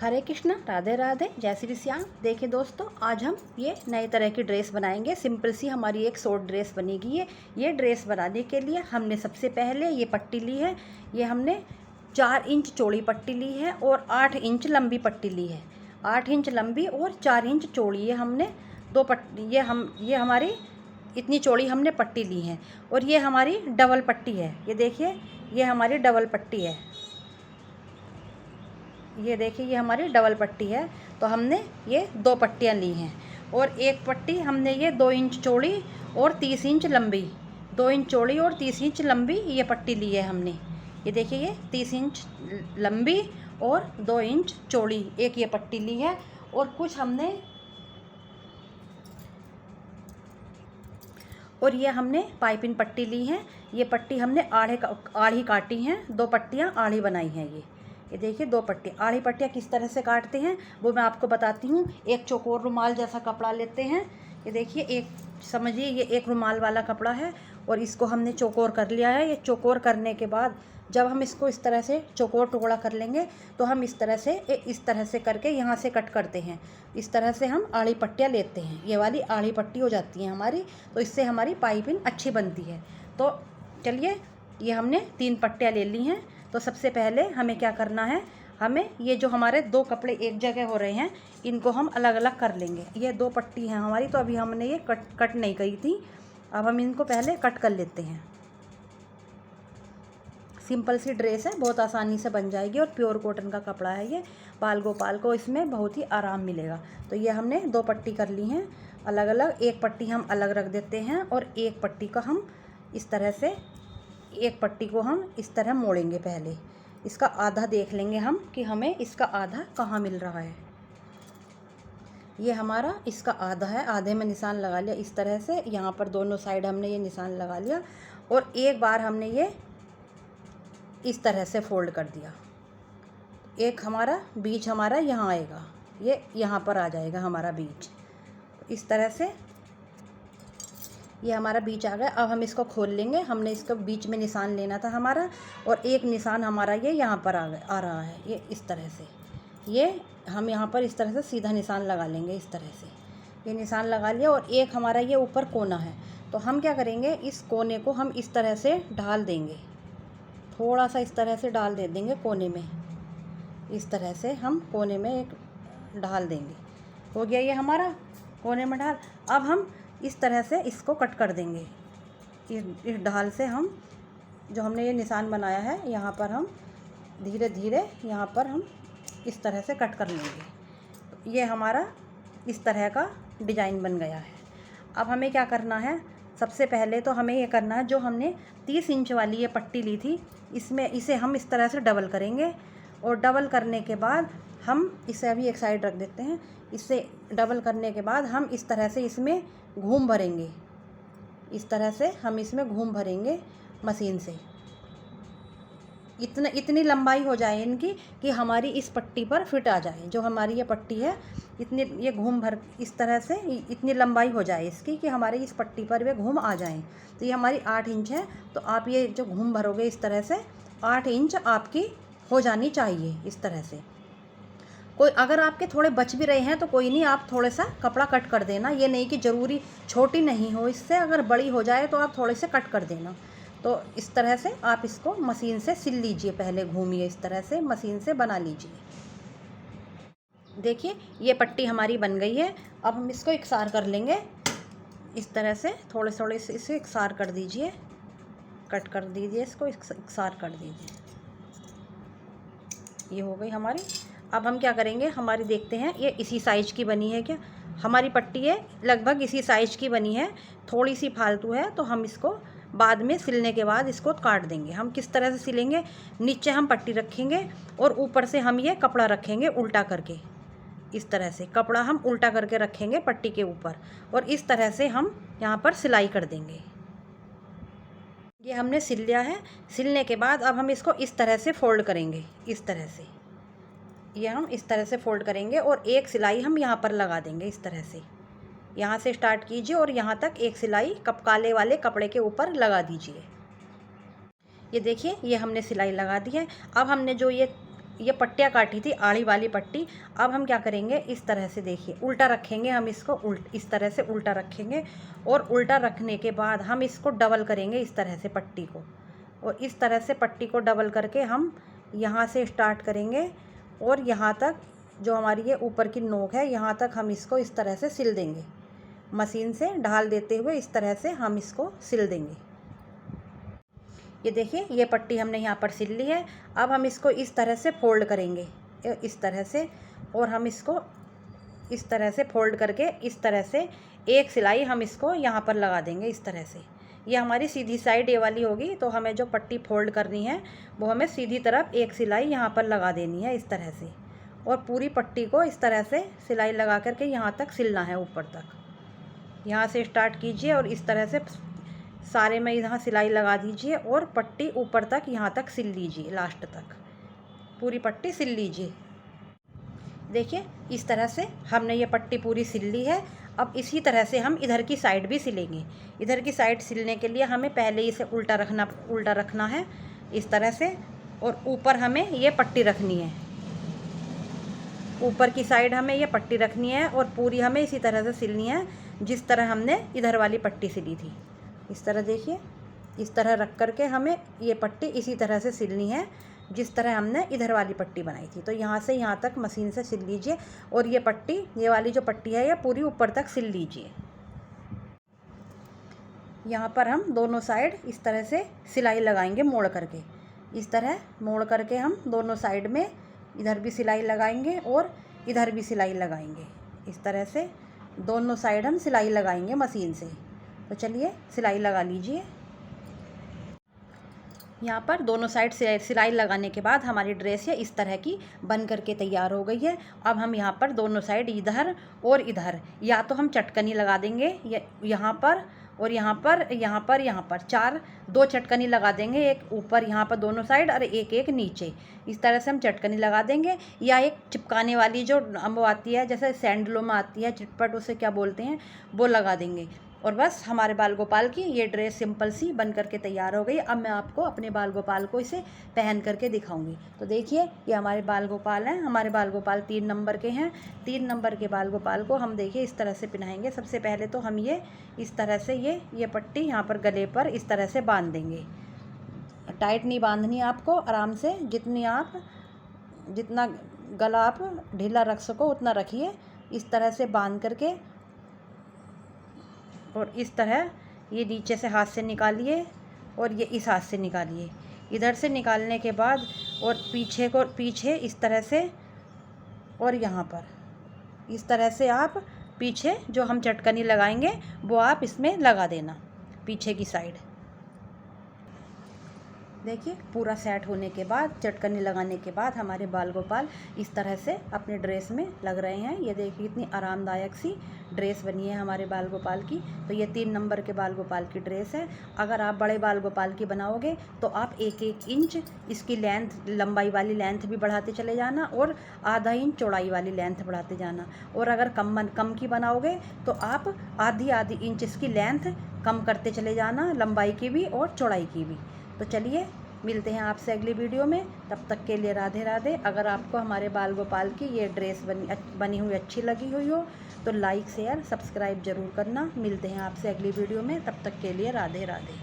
हरे कृष्णा, राधे राधे, जय श्री श्याम। देखिए दोस्तों, आज हम ये नए तरह की ड्रेस बनाएंगे। सिंपल सी हमारी एक शॉर्ट ड्रेस बनेगी। ये ड्रेस बनाने के लिए हमने सबसे पहले ये पट्टी ली है। ये हमने 4 इंच चौड़ी पट्टी ली है और 8 इंच लंबी पट्टी ली है। 8 इंच लंबी और 4 इंच चौड़ी, ये हमने दो पट्टी, ये हमारी इतनी चौड़ी हमने पट्टी ली है। और ये हमारी डबल पट्टी है। ये देखिए, ये हमारी डबल पट्टी है। ये देखिए, ये हमारी डबल पट्टी है। तो हमने ये 2 पट्टियाँ ली हैं और एक पट्टी हमने ये 2 इंच चौड़ी और 30 इंच लंबी, 2 इंच चौड़ी और 30 इंच लंबी ये पट्टी ली है हमने। ये देखिए, ये 30 इंच लंबी और 2 इंच चौड़ी एक ये पट्टी ली है। और ये हमने पाइपिंग पट्टी ली है। ये पट्टी हमने आड़ी काटी हैं, 2 पट्टियाँ आड़ी बनाई हैं। ये देखिए, 2 पट्टी आड़ी पट्टियाँ किस तरह से काटते हैं वो मैं आपको बताती हूँ। एक चौकोर रुमाल जैसा कपड़ा लेते हैं। ये देखिए, एक समझिए ये एक रुमाल वाला कपड़ा है और इसको हमने चौकोर कर लिया है। ये चौकोर करने के बाद जब हम इसको इस तरह से चौकोर टुकड़ा कर लेंगे तो हम इस तरह से करके यहाँ से कट करते हैं। इस तरह से हम आड़ी पट्टियाँ लेते हैं। ये वाली आड़ी पट्टी हो जाती है हमारी, तो इससे हमारी पाइपिंग अच्छी बनती है। तो चलिए, ये हमने 3 पट्टियाँ ले ली हैं। तो सबसे पहले हमें क्या करना है, हमें ये जो हमारे 2 कपड़े एक जगह हो रहे हैं इनको हम अलग अलग कर लेंगे। ये 2 पट्टी हैं हमारी, तो अभी हमने ये कट नहीं करी थी। अब हम इनको पहले कट कर लेते हैं। सिंपल सी ड्रेस है, बहुत आसानी से बन जाएगी और प्योर कॉटन का कपड़ा है। ये बाल गोपाल को इसमें बहुत ही आराम मिलेगा। तो ये हमने 2 पट्टी कर ली हैं अलग अलग। एक पट्टी हम अलग रख देते हैं और एक पट्टी को हम इस तरह से, एक पट्टी को हम इस तरह मोड़ेंगे। पहले इसका आधा देख लेंगे हम कि हमें इसका आधा कहाँ मिल रहा है। ये हमारा इसका आधा है, आधे में निशान लगा लिया इस तरह से। यहाँ पर दोनों साइड हमने ये निशान लगा लिया और एक बार हमने ये इस तरह से फोल्ड कर दिया। एक हमारा बीच हमारा यहाँ आएगा, ये यहाँ पर आ जाएगा हमारा बीच। इस तरह से ये हमारा बीच आ गया। अब हम इसको खोल लेंगे। हमने इसको बीच में निशान लेना था हमारा और एक निशान हमारा ये यहाँ पर आ रहा है। ये इस तरह से, ये हम यहाँ पर इस तरह से सीधा निशान लगा लेंगे। इस तरह से ये निशान लगा लिया और एक हमारा ये ऊपर कोना है। तो हम क्या करेंगे, इस कोने को हम इस तरह से ढाल देंगे, थोड़ा सा इस तरह से डाल दे देंगे कोने में। इस तरह से हम कोने में एक ढाल देंगे। हो गया ये हमारा कोने में ढाल। अब हम इस तरह से इसको कट कर देंगे। इस ढाल से हम जो हमने ये निशान बनाया है यहाँ पर हम धीरे धीरे यहाँ पर हम इस तरह से कट कर लेंगे। ये हमारा इस तरह का डिज़ाइन बन गया है। अब हमें क्या करना है, सबसे पहले तो हमें ये करना है, जो हमने 30 इंच वाली ये पट्टी ली थी इसे हम इस तरह से डबल करेंगे। और डबल करने के बाद हम इसे अभी एक साइड रख देते हैं। इसे डबल करने के बाद हम इस तरह से इसमें घूम भरेंगे। इस तरह से हम इसमें घूम भरेंगे मशीन से। इतनी लंबाई हो जाए इनकी कि हमारी इस पट्टी पर फिट आ जाए। जो हमारी ये पट्टी है, इतनी ये घूम भर इस तरह से इतनी लंबाई हो जाए इसकी कि हमारे इस पट्टी पर वे घूम आ जाएं। तो ये हमारी 8 इंच है। तो आप ये जो घूम भरोगे इस तरह से 8 इंच आपकी हो जानी चाहिए। इस तरह से कोई अगर आपके थोड़े बच भी रहे हैं तो कोई नहीं, आप थोड़ा सा कपड़ा कट कर देना। ये नहीं कि ज़रूरी छोटी नहीं हो, इससे अगर बड़ी हो जाए तो आप थोड़े से कट कर देना। तो इस तरह से आप इसको मशीन से सिल लीजिए। पहले घूमिए, इस तरह से मशीन से बना लीजिए। देखिए, ये पट्टी हमारी बन गई है। अब हम इसको इकसार कर लेंगे। इस तरह से थोड़े थोड़े से इसे इकसार कर दीजिए, कट कर दीजिए, इसको इकसार कर दीजिए। ये हो गई हमारी। अब हम क्या करेंगे, हमारी देखते हैं ये इसी साइज़ की बनी है क्या। हमारी पट्टी है लगभग इसी साइज़ की बनी है, थोड़ी सी फालतू है। तो हम इसको बाद में सिलने के बाद इसको काट देंगे। हम किस तरह से सिलेंगे, नीचे हम पट्टी रखेंगे और ऊपर से हम ये कपड़ा रखेंगे उल्टा करके। इस तरह से कपड़ा हम उल्टा करके रखेंगे पट्टी के ऊपर और इस तरह से हम यहाँ पर सिलाई कर देंगे। ये हमने सिल लिया है। सिलने के बाद अब हम इसको इस तरह से फोल्ड करेंगे। इस तरह से ये हम इस तरह से फोल्ड करेंगे और एक सिलाई हम यहाँ पर लगा देंगे। इस तरह से यहाँ से स्टार्ट कीजिए और यहाँ तक एक सिलाई काले वाले कपड़े के ऊपर लगा दीजिए। ये देखिए, ये हमने सिलाई लगा दी है। अब हमने जो ये ये पट्टियाँ काटी थी आड़ी वाली पट्टी। अब हम क्या करेंगे, इस तरह से देखिए उल्टा रखेंगे हम इसको, इस तरह से उल्टा रखेंगे और उल्टा रखने के बाद हम इसको डबल करेंगे इस तरह से पट्टी को, और इस तरह से पट्टी को डबल करके हम यहाँ से स्टार्ट करेंगे और यहाँ तक जो हमारी ये ऊपर की नोक है यहाँ तक हम इसको इस तरह से सिल देंगे। मशीन से ढाल देते हुए इस तरह से हम इसको सिल देंगे। ये देखिए ये पट्टी हमने यहाँ पर सिल ली है। अब हम इसको इस तरह से फोल्ड करेंगे, इस तरह से, और हम इसको इस तरह से फोल्ड करके इस तरह से एक सिलाई हम इसको यहाँ पर लगा देंगे इस तरह से। ये हमारी सीधी साइड ये वाली होगी, तो हमें जो पट्टी फोल्ड करनी है वो हमें सीधी तरफ एक सिलाई यहाँ पर लगा देनी है इस तरह से, और पूरी पट्टी को इस तरह से सिलाई लगा करके यहाँ तक सिलना है ऊपर तक। यहाँ से स्टार्ट कीजिए और इस तरह से सारे में यहाँ सिलाई लगा दीजिए और पट्टी ऊपर तक यहाँ तक सिल लीजिए, लास्ट तक पूरी पट्टी सिल लीजिए। देखिए इस तरह से हमने ये पट्टी पूरी सिल ली है। अब इसी तरह से हम इधर की साइड भी सिलेंगे। इधर की साइड सिलने के लिए हमें पहले इसे उल्टा रखना है इस तरह से, और ऊपर हमें ये पट्टी रखनी है, ऊपर की साइड हमें ये पट्टी रखनी है और पूरी हमें इसी तरह से सिलनी है जिस तरह हमने इधर वाली पट्टी सिली थी। इस तरह देखिए, इस तरह रख करके हमें ये पट्टी इसी तरह से सिलनी है जिस तरह हमने इधर वाली पट्टी बनाई थी। तो यहाँ से यहाँ तक मशीन से सिल लीजिए और ये पट्टी, ये वाली जो पट्टी है ये पूरी ऊपर तक सिल लीजिए। यहाँ पर हम दोनों साइड इस तरह से सिलाई लगाएंगे मोड़ करके, इस तरह मोड़ करके हम दोनों साइड में इधर भी सिलाई लगाएंगे और इधर भी सिलाई लगाएंगे। इस तरह से दोनों साइड हम सिलाई लगाएंगे मशीन से। तो चलिए सिलाई लगा लीजिए। यहाँ पर दोनों साइड से सिलाई लगाने के बाद हमारी ड्रेस ये इस तरह की बन करके तैयार हो गई है। अब हम यहाँ पर दोनों साइड इधर और इधर या तो हम चटकनी लगा देंगे, यहाँ पर और यहाँ पर, यहाँ पर, यहाँ पर दो चटकनी लगा देंगे, एक ऊपर यहाँ पर दोनों साइड और एक नीचे। इस तरह से हम चटकनी लगा देंगे, या एक चिपकाने वाली जो वो आती है जैसे सैंडलों में आती है चिटपट, उसे क्या बोलते हैं, वो लगा देंगे। और बस हमारे बाल गोपाल की ये ड्रेस सिंपल सी बन करके तैयार हो गई। अब मैं आपको अपने बाल गोपाल को इसे पहन करके दिखाऊंगी। तो देखिए ये हमारे बाल गोपाल हैं। हमारे बाल गोपाल 3 नंबर के हैं। 3 नंबर के बाल गोपाल को हम देखिए इस तरह से पहनाएंगे। सबसे पहले तो हम ये इस तरह से ये पट्टी यहाँ पर गले पर इस तरह से बांध देंगे। टाइट नहीं बांधनी आपको, आराम से जितना गला आप ढीला रख सको उतना रखिए। इस तरह से बांध करके और इस तरह ये नीचे से हाथ से निकालिए और ये इस हाथ से निकालिए। इधर से निकालने के बाद और पीछे इस तरह से, और यहाँ पर इस तरह से आप पीछे जो हम चटकनी लगाएंगे वो आप इसमें लगा देना पीछे की साइड। देखिए पूरा सेट होने के बाद, चटकनी लगाने के बाद हमारे बाल गोपाल इस तरह से अपने ड्रेस में लग रहे हैं। ये देखिए कितनी आरामदायक सी ड्रेस बनी है हमारे बाल गोपाल की। तो ये 3 नंबर के बाल गोपाल की ड्रेस है। अगर आप बड़े बाल गोपाल की बनाओगे तो आप 1-1 इंच इसकी लेंथ, लंबाई वाली लेंथ भी बढ़ाते चले जाना और आधा इंच चौड़ाई वाली लेंथ बढ़ाते जाना। और अगर कम की बनाओगे तो आप आधी इंच इसकी लेंथ कम करते चले जाना, लंबाई की भी और चौड़ाई की भी। तो चलिए मिलते हैं आपसे अगली वीडियो में, तब तक के लिए राधे राधे। अगर आपको हमारे बाल गोपाल की ये ड्रेस बनी हुई अच्छी लगी हुई हो तो लाइक शेयर सब्सक्राइब ज़रूर करना। मिलते हैं आपसे अगली वीडियो में, तब तक के लिए राधे राधे।